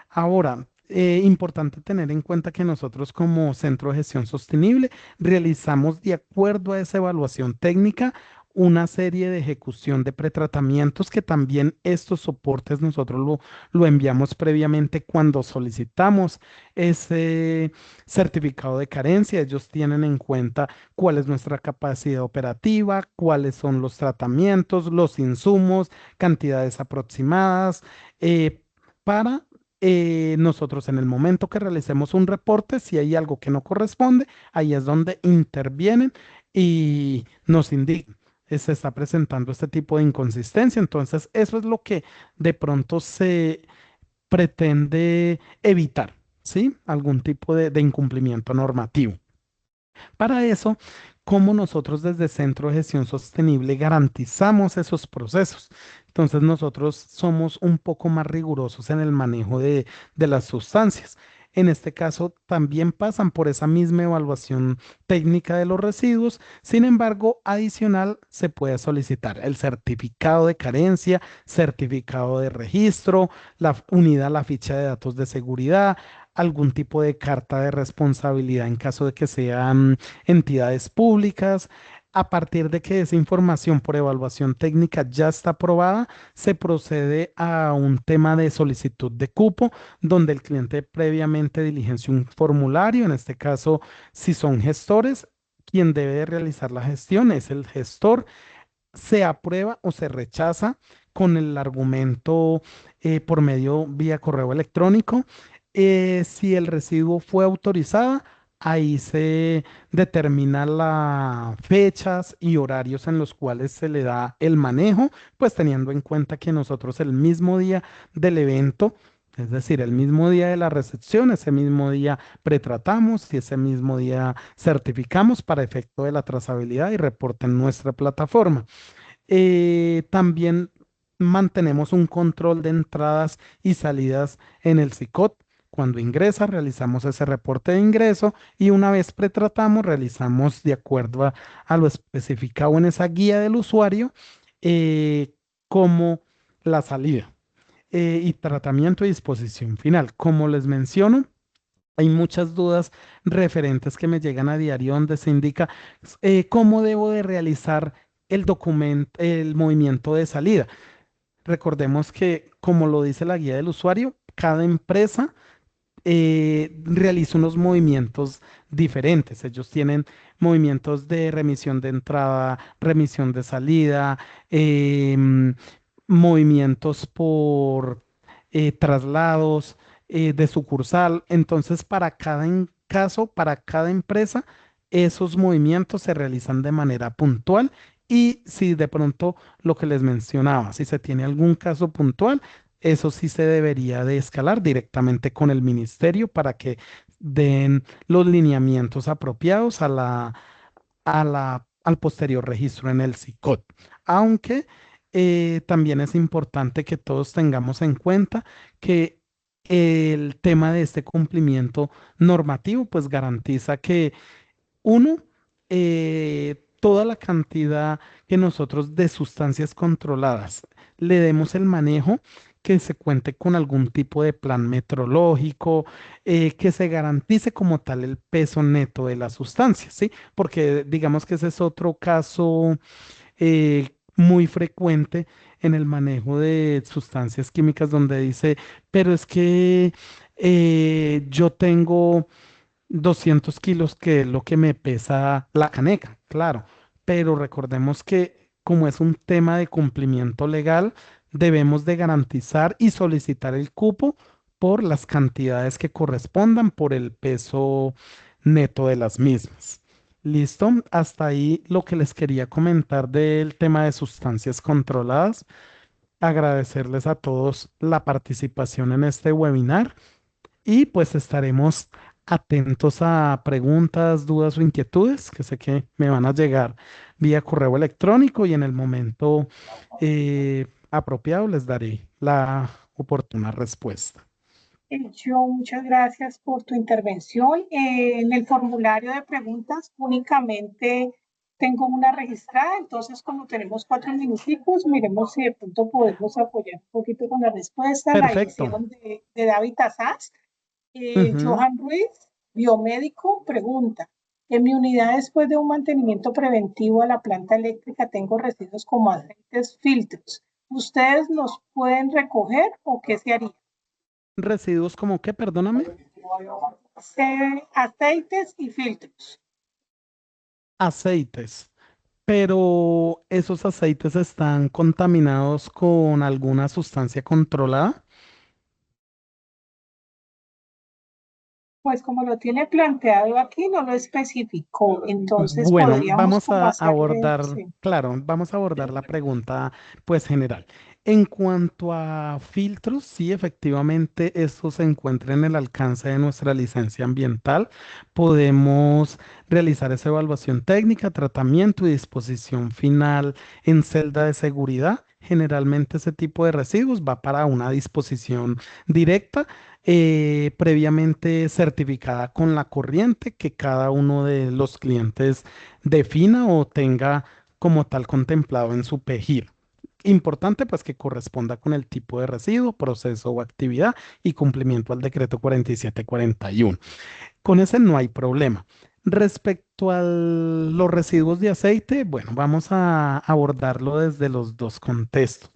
[SPEAKER 1] Ahora, importante tener en cuenta que nosotros como Centro de Gestión Sostenible realizamos de acuerdo a esa evaluación técnica una serie de ejecución de pretratamientos que también estos soportes nosotros lo enviamos previamente cuando solicitamos ese certificado de carencia. Ellos tienen en cuenta cuál es nuestra capacidad operativa, cuáles son los tratamientos, los insumos, cantidades aproximadas. Para nosotros en el momento que realicemos un reporte, si hay algo que no corresponde, ahí es donde intervienen y nos indican. Se está presentando este tipo de inconsistencia. Entonces, eso es lo que de pronto se pretende evitar, ¿sí? Algún tipo de incumplimiento normativo. Para eso, ¿cómo nosotros desde Centro de Gestión Sostenible garantizamos esos procesos? Entonces, nosotros somos un poco más rigurosos en el manejo de las sustancias. En este caso, también pasan por esa misma evaluación técnica de los residuos. Sin embargo, adicional, se puede solicitar el certificado de carencia, certificado de registro, la unida a la ficha de datos de seguridad, algún tipo de carta de responsabilidad en caso de que sean entidades públicas. A partir de que esa información por evaluación técnica ya está aprobada, se procede a un tema de solicitud de cupo, donde el cliente previamente diligencia un formulario. En este caso, si son gestores, quien debe de realizar la gestión es el gestor. Se aprueba o se rechaza con el argumento por medio vía correo electrónico. Si el residuo fue autorizado, ahí se determina las fechas y horarios en los cuales se le da el manejo, pues teniendo en cuenta que nosotros el mismo día del evento, es decir, el mismo día de la recepción, ese mismo día pretratamos y ese mismo día certificamos para efecto de la trazabilidad y reporte en nuestra plataforma. También mantenemos un control de entradas y salidas en el SICOT. Cuando ingresa, realizamos ese reporte de ingreso y una vez pretratamos, realizamos de acuerdo a lo especificado en esa guía del usuario, como la salida. y tratamiento y disposición final. Como les menciono, hay muchas dudas referentes que me llegan a diario donde se indica cómo debo de realizar el documento, el movimiento de salida. Recordemos que, como lo dice la guía del usuario, cada empresa realiza unos movimientos diferentes. Ellos tienen movimientos de remisión de entrada, remisión de salida, movimientos por traslados de sucursal. Entonces, para cada caso, para cada empresa, esos movimientos se realizan de manera puntual. Y si de pronto lo que les mencionaba, si se tiene algún caso puntual, eso sí se debería de escalar directamente con el ministerio para que den los lineamientos apropiados al posterior registro en el SICOT. Aunque también es importante que todos tengamos en cuenta que el tema de este cumplimiento normativo pues garantiza que uno, toda la cantidad que nosotros de sustancias controladas le demos el manejo, que se cuente con algún tipo de plan metrológico, que se garantice como tal el peso neto de las sustancias, ¿sí? Porque digamos que ese es otro caso muy frecuente en el manejo de sustancias químicas donde dice, pero es que yo tengo 200 kilos, que es lo que me pesa la caneca, claro, pero recordemos que como es un tema de cumplimiento legal, debemos de garantizar y solicitar el cupo por las cantidades que correspondan por el peso neto de las mismas. ¿Listo? Hasta ahí lo que les quería comentar del tema de sustancias controladas. Agradecerles a todos la participación en este webinar. Y pues estaremos atentos a preguntas, dudas o inquietudes que sé que me van a llegar vía correo electrónico y en el momento apropiado les daré la oportuna respuesta.
[SPEAKER 2] Yo, muchas gracias por tu intervención. En el formulario de preguntas únicamente tengo una registrada, entonces como tenemos 4 minuticos, miremos si de pronto podemos apoyar un poquito con la respuesta. La
[SPEAKER 1] Perfecto.
[SPEAKER 2] hicieron de David Azaz.
[SPEAKER 1] Ujú.
[SPEAKER 2] Johan Ruiz, biomédico, pregunta. En mi unidad, después de un mantenimiento preventivo a la planta eléctrica, tengo residuos como aceites, filtros. ¿Ustedes los pueden recoger o qué se haría?
[SPEAKER 1] Residuos como qué, perdóname.
[SPEAKER 2] Aceites y filtros.
[SPEAKER 1] Aceites. Pero esos aceites están contaminados con alguna sustancia controlada.
[SPEAKER 2] Pues como lo tiene planteado aquí, no lo especificó, entonces
[SPEAKER 1] Bueno,
[SPEAKER 2] podríamos
[SPEAKER 1] vamos
[SPEAKER 2] como
[SPEAKER 1] a
[SPEAKER 2] hacerle,
[SPEAKER 1] abordar,
[SPEAKER 2] sí.
[SPEAKER 1] claro, vamos a abordar la pregunta pues general. En cuanto a filtros, sí, efectivamente, esto se encuentra en el alcance de nuestra licencia ambiental. Podemos realizar esa evaluación técnica, tratamiento y disposición final en celda de seguridad. Generalmente ese tipo de residuos va para una disposición directa previamente certificada con la corriente que cada uno de los clientes defina o tenga como tal contemplado en su PEGIR. Importante pues que corresponda con el tipo de residuo, proceso o actividad y cumplimiento al decreto 4741. Con ese no hay problema. Respecto a los residuos de aceite, bueno, vamos a abordarlo desde los dos contextos.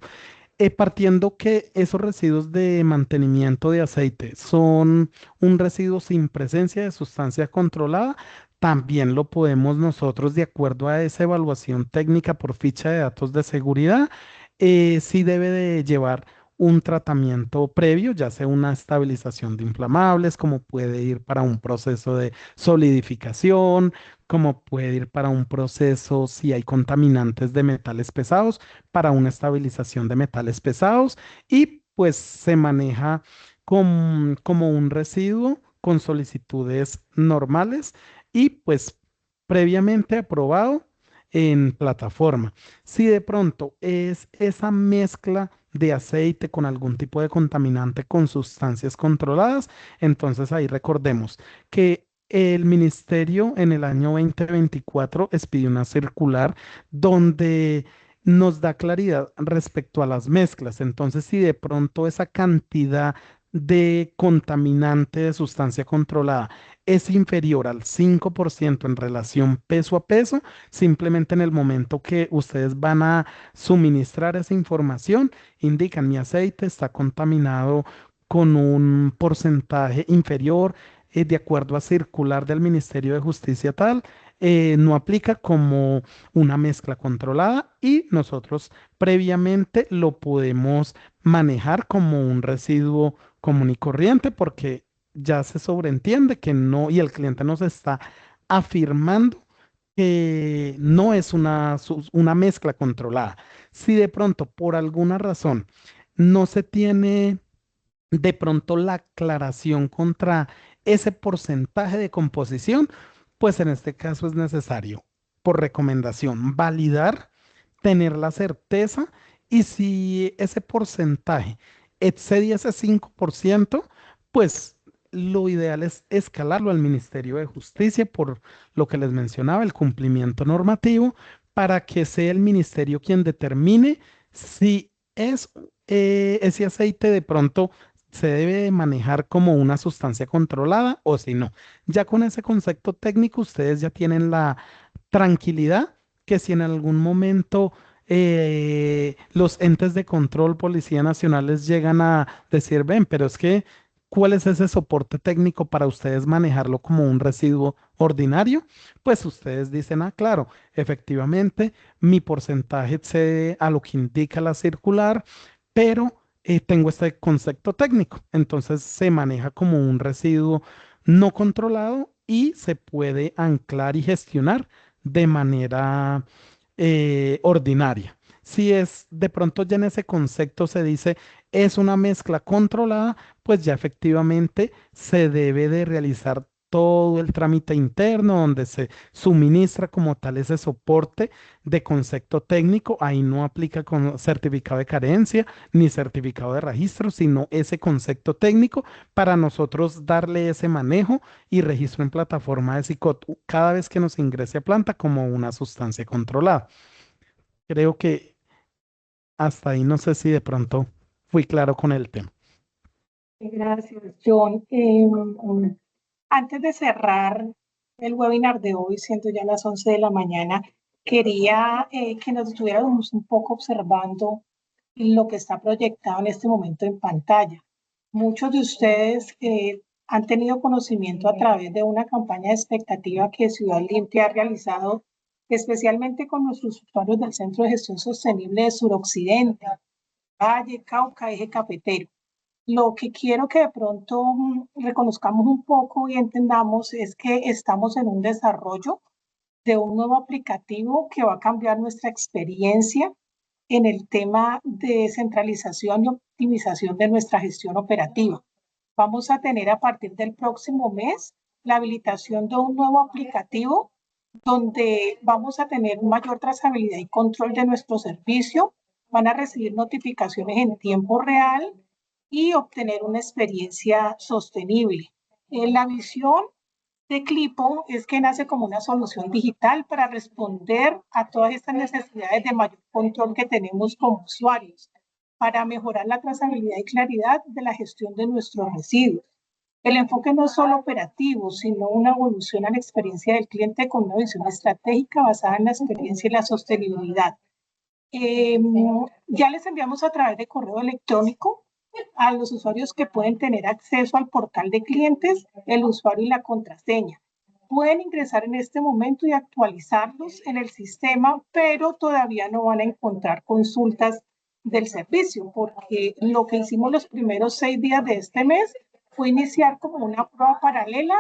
[SPEAKER 1] Partiendo que esos residuos de mantenimiento de aceite son un residuo sin presencia de sustancia controlada, también lo podemos nosotros, de acuerdo a esa evaluación técnica por ficha de datos de seguridad, sí debe de llevar un tratamiento previo, ya sea una estabilización de inflamables, como puede ir para un proceso de solidificación, como puede ir para un proceso si hay contaminantes de metales pesados para una estabilización de metales pesados y pues se maneja como un residuo con solicitudes normales y pues previamente aprobado en plataforma. Si de pronto es esa mezcla de aceite con algún tipo de contaminante con sustancias controladas, entonces ahí recordemos que el ministerio en el año 2024 expidió una circular donde nos da claridad respecto a las mezclas. Entonces, si de pronto esa cantidad de contaminante de sustancia controlada es inferior al 5% en relación peso a peso, simplemente en el momento que ustedes van a suministrar esa información, indican mi aceite está contaminado con un porcentaje inferior, de acuerdo a circular del Ministerio de Justicia tal, no aplica como una mezcla controlada y nosotros previamente lo podemos manejar como un residuo común y corriente porque ya se sobreentiende que no, y el cliente nos está afirmando que no es una mezcla controlada. Si de pronto por alguna razón no se tiene de pronto la aclaración contra ese porcentaje de composición, pues en este caso es necesario, por recomendación, validar, tener la certeza y si ese porcentaje excede ese 5%, pues lo ideal es escalarlo al Ministerio de Justicia por lo que les mencionaba, el cumplimiento normativo, para que sea el ministerio quien determine si es ese aceite de pronto se debe manejar como una sustancia controlada o si no. Ya con ese concepto técnico, ustedes ya tienen la tranquilidad que si en algún momento los entes de control, Policía Nacional, les llegan a decir, ven, pero es que, ¿cuál es ese soporte técnico para ustedes manejarlo como un residuo ordinario? Pues ustedes dicen, ah, claro, efectivamente, mi porcentaje excede a lo que indica la circular, pero tengo este concepto técnico. Entonces se maneja como un residuo no controlado y se puede anclar y gestionar de manera ordinaria. Si es de pronto ya en ese concepto se dice es una mezcla controlada, pues ya efectivamente se debe de realizar todo el trámite interno donde se suministra como tal ese soporte de concepto técnico. Ahí no aplica con certificado de carencia ni certificado de registro, sino ese concepto técnico para nosotros darle ese manejo y registro en plataforma de SICOT cada vez que nos ingrese a planta como una sustancia controlada. Creo que hasta ahí no sé si de pronto fui claro con el tema.
[SPEAKER 2] Gracias, John. Antes de cerrar el webinar de hoy, siendo ya las 11 de la mañana, quería que nos estuviéramos un poco observando lo que está proyectado en este momento en pantalla. Muchos de ustedes han tenido conocimiento a través de una campaña de expectativa que Ciudad Limpia ha realizado, especialmente con nuestros usuarios del Centro de Gestión Sostenible de Suroccidente, Valle, Cauca, Eje Cafetero. Lo que quiero que de pronto reconozcamos un poco y entendamos es que estamos en un desarrollo de un nuevo aplicativo que va a cambiar nuestra experiencia en el tema de centralización y optimización de nuestra gestión operativa. Vamos a tener a partir del próximo mes la habilitación de un nuevo aplicativo donde vamos a tener mayor trazabilidad y control de nuestro servicio, van a recibir notificaciones en tiempo real y obtener una experiencia sostenible. La visión de Clipo es que nace como una solución digital para responder a todas estas necesidades de mayor control que tenemos como usuarios, para mejorar la trazabilidad y claridad de la gestión de nuestros residuos. El enfoque no es solo operativo, sino una evolución a la experiencia del cliente con una visión estratégica basada en la experiencia y la sostenibilidad. Ya les enviamos a través de correo electrónico a los usuarios que pueden tener acceso al portal de clientes, el usuario y la contraseña. Pueden ingresar en este momento y actualizarlos en el sistema, pero todavía no van a encontrar consultas del servicio, porque lo que hicimos los primeros 6 días de este mes fue iniciar como una prueba paralela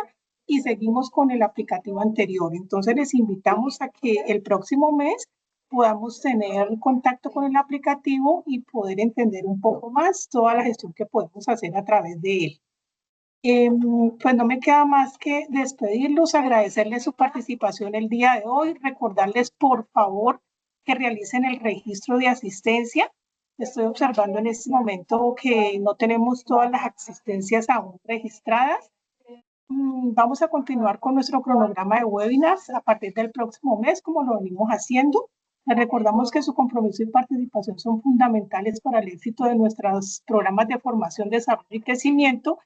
[SPEAKER 2] y seguimos con el aplicativo anterior. Entonces les invitamos a que el próximo mes podamos tener contacto con el aplicativo y poder entender un poco más toda la gestión que podemos hacer a través de él. Pues no me queda más que despedirlos, agradecerles su participación el día de hoy, recordarles por favor que realicen el registro de asistencia. Estoy observando en este momento que no tenemos todas las asistencias aún registradas. Vamos a continuar con nuestro cronograma de webinars a partir del próximo mes, como lo venimos haciendo. Les recordamos que su compromiso y participación son fundamentales para el éxito de nuestros programas de formación, desarrollo y crecimiento.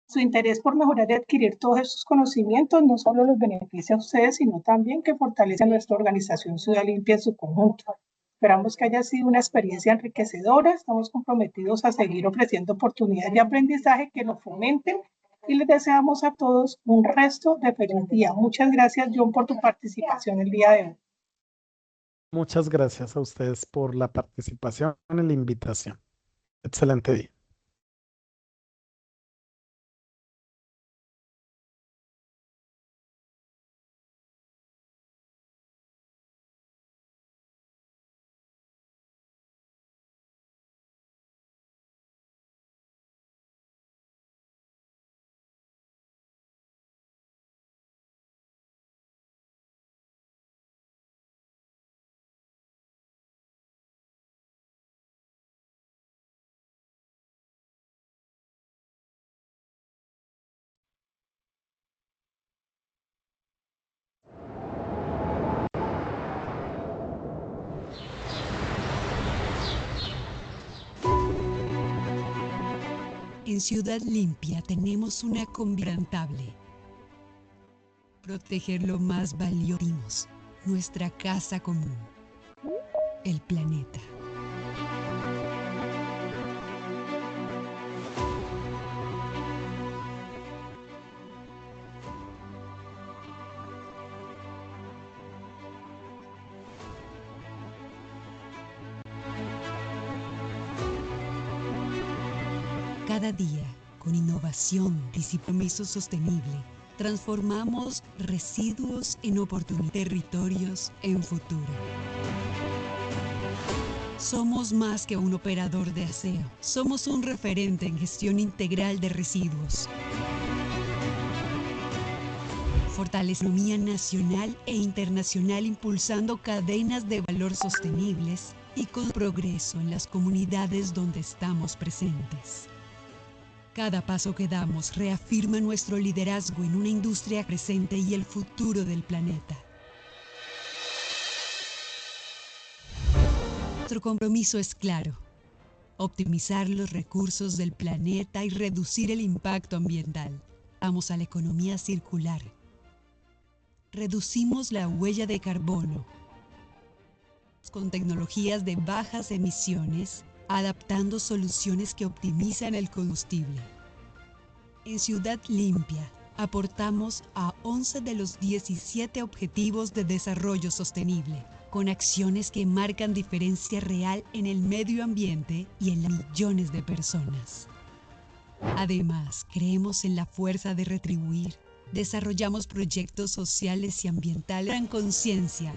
[SPEAKER 2] Su interés por mejorar y adquirir todos esos conocimientos no solo los beneficia a ustedes, sino también que fortalece a nuestra organización Ciudad Limpia en su conjunto. Esperamos que haya sido una experiencia enriquecedora. Estamos comprometidos a seguir ofreciendo oportunidades de aprendizaje que lo fomenten y les deseamos a todos un resto de feliz día. Muchas gracias, John, por tu participación el día de hoy.
[SPEAKER 1] Muchas gracias a ustedes por la participación y la invitación. Excelente día.
[SPEAKER 3] En Ciudad Limpia tenemos una convirantable. Proteger lo más valioso, nuestra casa común, el planeta. Cada día, con innovación y compromiso sostenible, transformamos residuos en oportunidades, territorios en futuro. Somos más que un operador de aseo, somos un referente en gestión integral de residuos. Fortalece la economía nacional e internacional impulsando cadenas de valor sostenibles y con progreso en las comunidades donde estamos presentes. Cada paso que damos reafirma nuestro liderazgo en una industria presente y el futuro del planeta. Nuestro compromiso es claro: optimizar los recursos del planeta y reducir el impacto ambiental. Vamos a la economía circular. Reducimos la huella de carbono con tecnologías de bajas emisiones, adaptando soluciones que optimizan el combustible. En Ciudad Limpia, aportamos a 11 de los 17 Objetivos de Desarrollo Sostenible, con acciones que marcan diferencia real en el medio ambiente y en millones de personas. Además, creemos en la fuerza de retribuir. Desarrollamos proyectos sociales y ambientales que crean conciencia,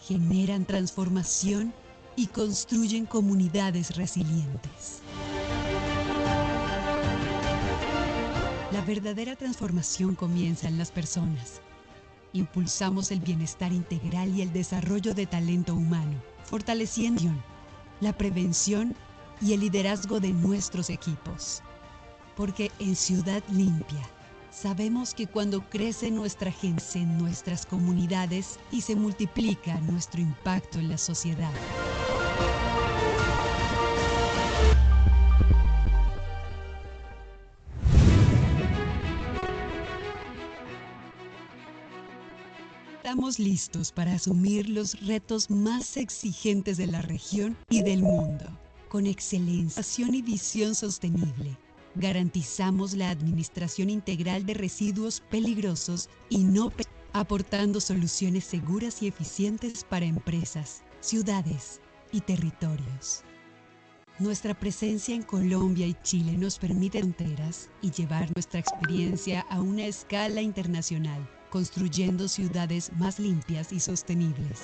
[SPEAKER 3] generan transformación y construyen comunidades resilientes. La verdadera transformación comienza en las personas. Impulsamos el bienestar integral y el desarrollo de talento humano, fortaleciendo la prevención y el liderazgo de nuestros equipos. Porque en Ciudad Limpia, sabemos que cuando crece nuestra gente en nuestras comunidades y se multiplica nuestro impacto en la sociedad. Estamos listos para asumir los retos más exigentes de la región y del mundo. Con excelencia y visión sostenible, garantizamos la administración integral de residuos peligrosos y no aportando soluciones seguras y eficientes para empresas, ciudades y territorios. Nuestra presencia en Colombia y Chile nos permite fronteras y llevar nuestra experiencia a una escala internacional, construyendo ciudades más limpias y sostenibles.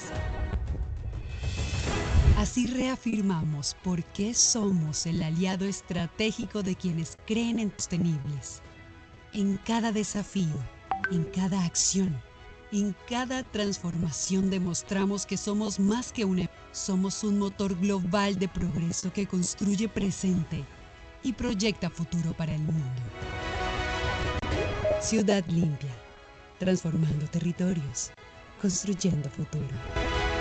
[SPEAKER 3] Así reafirmamos por qué somos el aliado estratégico de quienes creen en sostenibles. En cada desafío, en cada acción, en cada transformación demostramos que somos más que somos un motor global de progreso que construye presente y proyecta futuro para el mundo. Ciudad Limpia, transformando territorios, construyendo futuro.